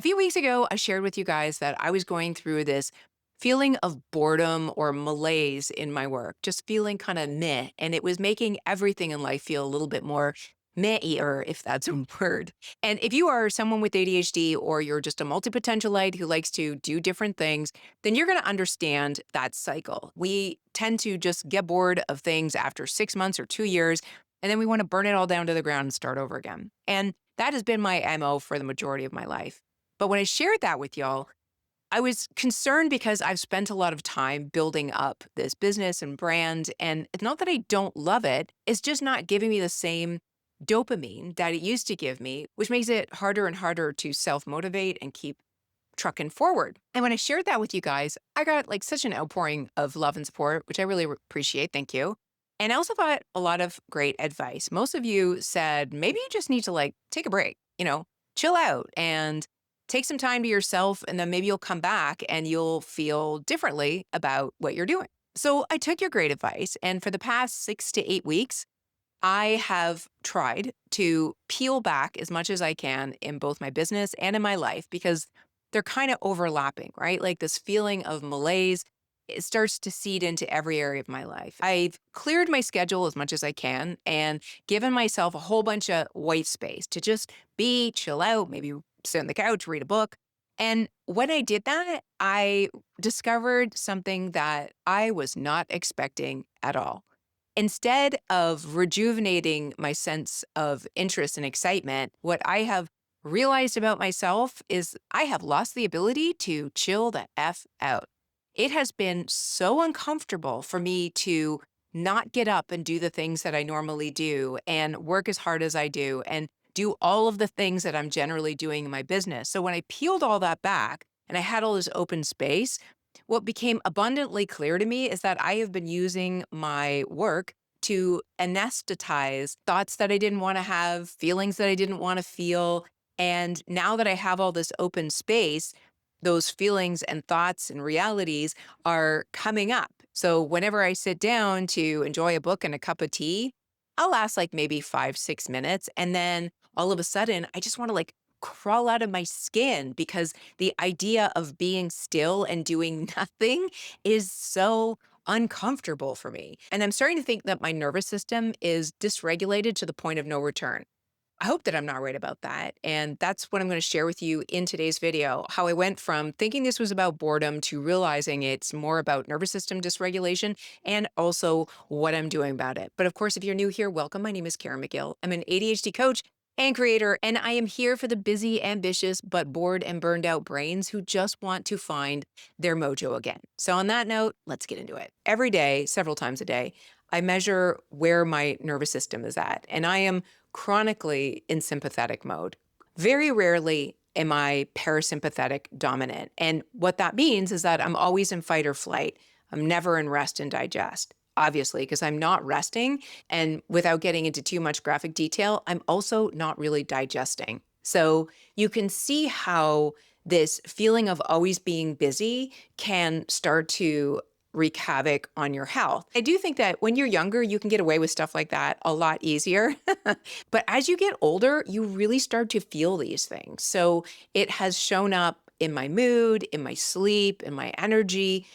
few weeks ago, I shared with you guys that I was going through this feeling of boredom or malaise in my work, just feeling kind of meh. And it was making everything in life feel a little bit more meh-ier, if that's a word. And if you are someone with ADHD or you're just a multi-potentialite who likes to do different things, then you're going to understand that cycle. We tend to just get bored of things after 6 months or 2 years, and then we want to burn it all down to the ground and start over again. And that has been my MO for the majority of my life. But when I shared that with y'all, I was concerned because I've spent a lot of time building up this business and brand. And it's not that I don't love it, it's just not giving me the same dopamine that it used to give me, which makes it harder and harder to self motivate and keep trucking forward. And when I shared that with you guys, I got like such an outpouring of love and support, which I really appreciate. Thank you. And I also got a lot of great advice. Most of you said maybe you just need to like take a break, chill out and take some time to yourself. And then maybe you'll come back and you'll feel differently about what you're doing. So I took your great advice. And for the past 6 to 8 weeks, I have tried to peel back as much as I can in both my business and in my life because they're kind of overlapping, right? Like this feeling of malaise, it starts to seed into every area of my life. I've cleared my schedule as much as I can and given myself a whole bunch of white space to just be, chill out, maybe sit on the couch, read a book. And when I did that, I discovered something that I was not expecting at all. Instead of rejuvenating my sense of interest and excitement, what I have realized about myself is I have lost the ability to chill the F out. It has been so uncomfortable for me to not get up and do the things that I normally do and work as hard as I do and do all of the things that I'm generally doing in my business. So when I peeled all that back and I had all this open space, what became abundantly clear to me is that I have been using my work to anesthetize thoughts that I didn't want to have, feelings that I didn't want to feel. And now that I have all this open space, those feelings and thoughts and realities are coming up. So whenever I sit down to enjoy a book and a cup of tea, I'll last like maybe 5, 6 minutes. And then all of a sudden, I just want to like crawl out of my skin because the idea of being still and doing nothing is so uncomfortable for me. And I'm starting to think that my nervous system is dysregulated to the point of no return. I hope that I'm not right about that. And that's what I'm going to share with you in today's video, how I went from thinking this was about boredom to realizing it's more about nervous system dysregulation and also what I'm doing about it. But of course, if you're new here, welcome. My name is Karen McGill. I'm an ADHD coach and creator, and I am here for the busy, ambitious, but bored and burned out brains who just want to find their mojo again. So on that note, let's get into it. Every day, several times a day, I measure where my nervous system is at, and I am chronically in sympathetic mode. Very rarely am I parasympathetic dominant. And what that means is that I'm always in fight or flight. I'm never in rest and digest, obviously, because I'm not resting. And without getting into too much graphic detail, I'm also not really digesting. So you can see how this feeling of always being busy can start to wreak havoc on your health. I do think that when you're younger, you can get away with stuff like that a lot easier. But as you get older, you really start to feel these things. So it has shown up in my mood, in my sleep, in my energy,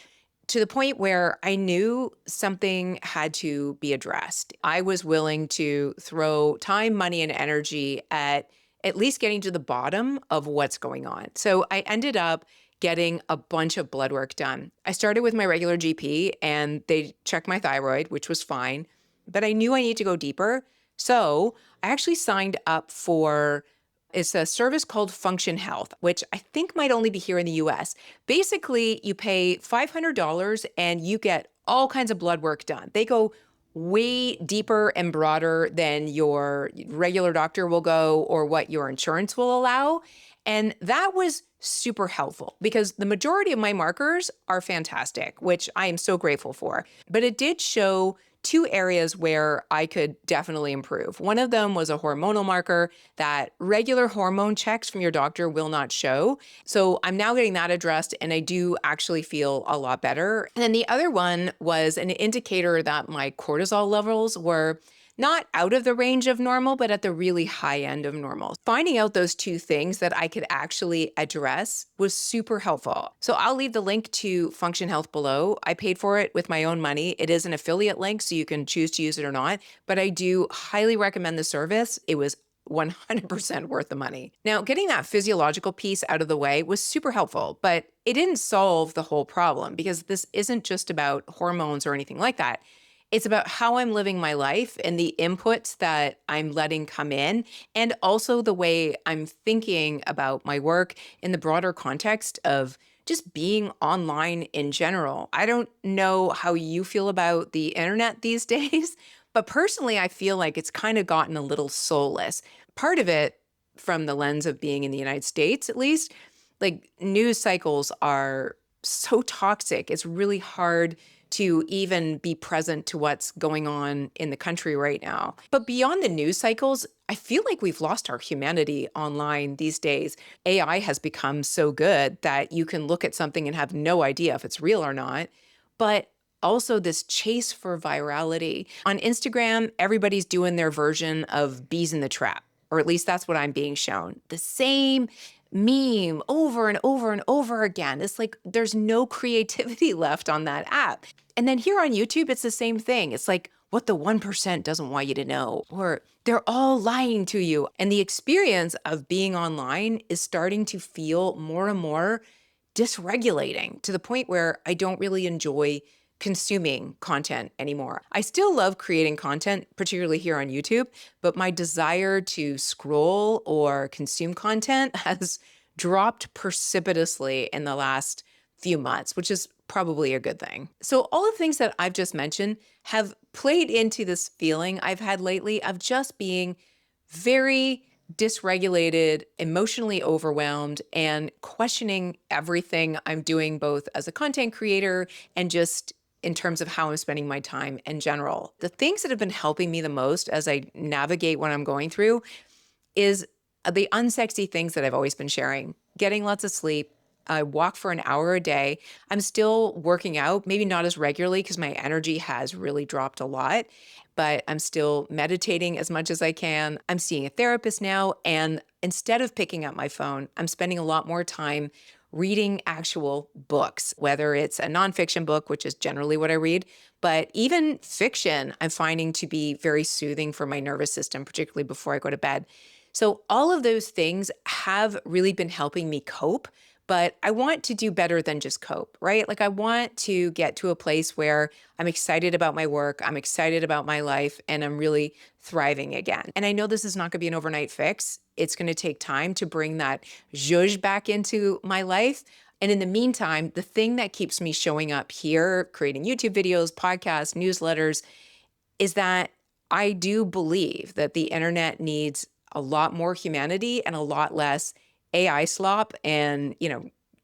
to the point where I knew something had to be addressed. I was willing to throw time, money, and energy at least getting to the bottom of what's going on. So I ended up getting a bunch of blood work done. I started with my regular GP and they checked my thyroid, which was fine, but I knew I needed to go deeper. So I actually signed up for it's a service called Function Health, which I think might only be here in the US. Basically, you pay $500 and you get all kinds of blood work done. They go way deeper and broader than your regular doctor will go or what your insurance will allow. And that was super helpful because the majority of my markers are fantastic, which I am so grateful for. But it did show two areas where I could definitely improve. One of them was a hormonal marker that regular hormone checks from your doctor will not show. So I'm now getting that addressed and I do actually feel a lot better. And then the other one was an indicator that my cortisol levels were not out of the range of normal, but at the really high end of normal. Finding out those two things that I could actually address was super helpful. So I'll leave the link to Function Health below. I paid for it with my own money. It is an affiliate link, so you can choose to use it or not, but I do highly recommend the service. It was 100% worth the money. Now, getting that physiological piece out of the way was super helpful, but it didn't solve the whole problem because this isn't just about hormones or anything like that. It's about how I'm living my life and the inputs that I'm letting come in, and also the way I'm thinking about my work in the broader context of just being online in general. I don't know how you feel about the internet these days, but personally, I feel like it's kind of gotten a little soulless. Part of it, from the lens of being in the United States, at least, like news cycles are so toxic. It's really hard to even be present to what's going on in the country right now. But beyond the news cycles, I feel like we've lost our humanity online these days. AI has become so good that you can look at something and have no idea if it's real or not. But also this chase for virality. On Instagram, everybody's doing their version of bees in the trap, or at least that's what I'm being shown. The same meme over and over and over again. It's like there's no creativity left on that app. And then here on YouTube, it's the same thing. It's like what the 1% doesn't want you to know, or they're all lying to you. And the experience of being online is starting to feel more and more dysregulating to the point where I don't really enjoy consuming content anymore. I still love creating content, particularly here on YouTube, but my desire to scroll or consume content has dropped precipitously in the last few months, which is probably a good thing. So all the things that I've just mentioned have played into this feeling I've had lately of just being very dysregulated, emotionally overwhelmed, and questioning everything I'm doing, both as a content creator and just in terms of how I'm spending my time in general. The things that have been helping me the most as I navigate what I'm going through is the unsexy things that I've always been sharing. Getting lots of sleep. I walk for an hour a day. I'm still working out, maybe not as regularly because my energy has really dropped a lot, but I'm still meditating as much as I can. I'm seeing a therapist now. And instead of picking up my phone, I'm spending a lot more time reading actual books, whether it's a nonfiction book, which is generally what I read, but even fiction, I'm finding to be very soothing for my nervous system, particularly before I go to bed. So all of those things have really been helping me cope, but I want to do better than just cope, right? Like I want to get to a place where I'm excited about my work, I'm excited about my life, and I'm really thriving again. And I know this is not going to be an overnight fix. It's going to take time to bring that zhuzh back into my life. And in the meantime, the thing that keeps me showing up here, creating YouTube videos, podcasts, newsletters, is that I do believe that the internet needs a lot more humanity and a lot less AI slop and,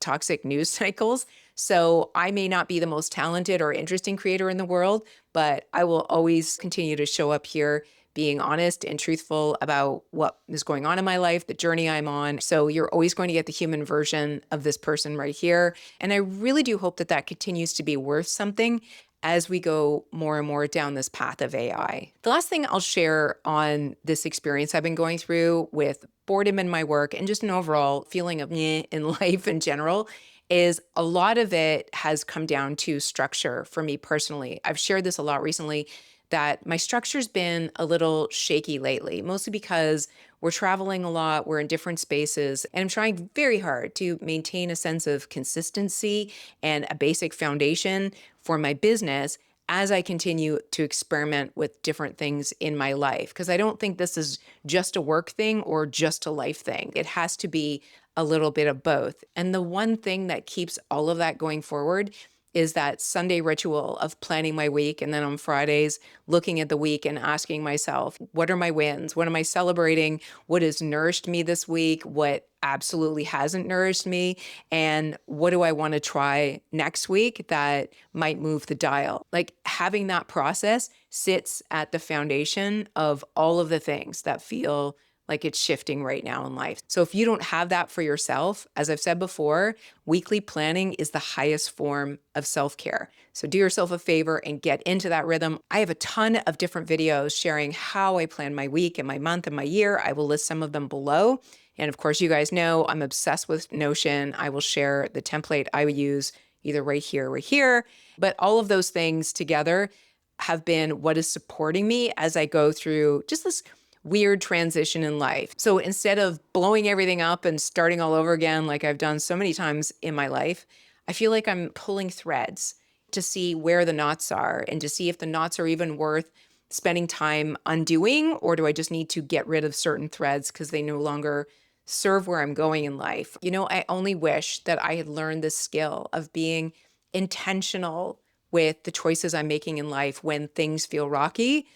toxic news cycles. So I may not be the most talented or interesting creator in the world, but I will always continue to show up here being honest and truthful about what is going on in my life, the journey I'm on. So you're always going to get the human version of this person right here. And I really do hope that that continues to be worth something as we go more and more down this path of AI. The last thing I'll share on this experience I've been going through with boredom in my work and just an overall feeling of meh in life in general is a lot of it has come down to structure for me personally. I've shared this a lot recently that my structure's been a little shaky lately, mostly because we're traveling a lot, we're in different spaces, and I'm trying very hard to maintain a sense of consistency and a basic foundation for my business as I continue to experiment with different things in my life. Because I don't think this is just a work thing or just a life thing. It has to be a little bit of both. And the one thing that keeps all of that going forward is that Sunday ritual of planning my week. And then on Fridays, looking at the week and asking myself, what are my wins? What am I celebrating? What has nourished me this week? What absolutely hasn't nourished me? And what do I want to try next week that might move the dial? Like having that process sits at the foundation of all of the things that feel like it's shifting right now in life. So if you don't have that for yourself, as I've said before, weekly planning is the highest form of self-care. So do yourself a favor and get into that rhythm. I have a ton of different videos sharing how I plan my week and my month and my year. I will list some of them below. And of course, you guys know I'm obsessed with Notion. I will share the template I would use either right here or right here. But all of those things together have been what is supporting me as I go through just this weird transition in life. So instead of blowing everything up and starting all over again, like I've done so many times in my life, I feel like I'm pulling threads to see where the knots are and to see if the knots are even worth spending time undoing, or do I just need to get rid of certain threads because they no longer serve where I'm going in life. I only wish that I had learned this skill of being intentional with the choices I'm making in life when things feel rocky.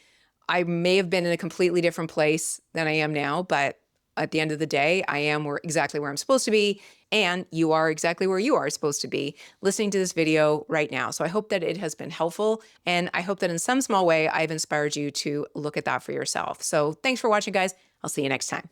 I may have been in a completely different place than I am now, but at the end of the day, I am exactly where I'm supposed to be, and you are exactly where you are supposed to be listening to this video right now. So I hope that it has been helpful, and I hope that in some small way, I've inspired you to look at that for yourself. So thanks for watching, guys. I'll see you next time.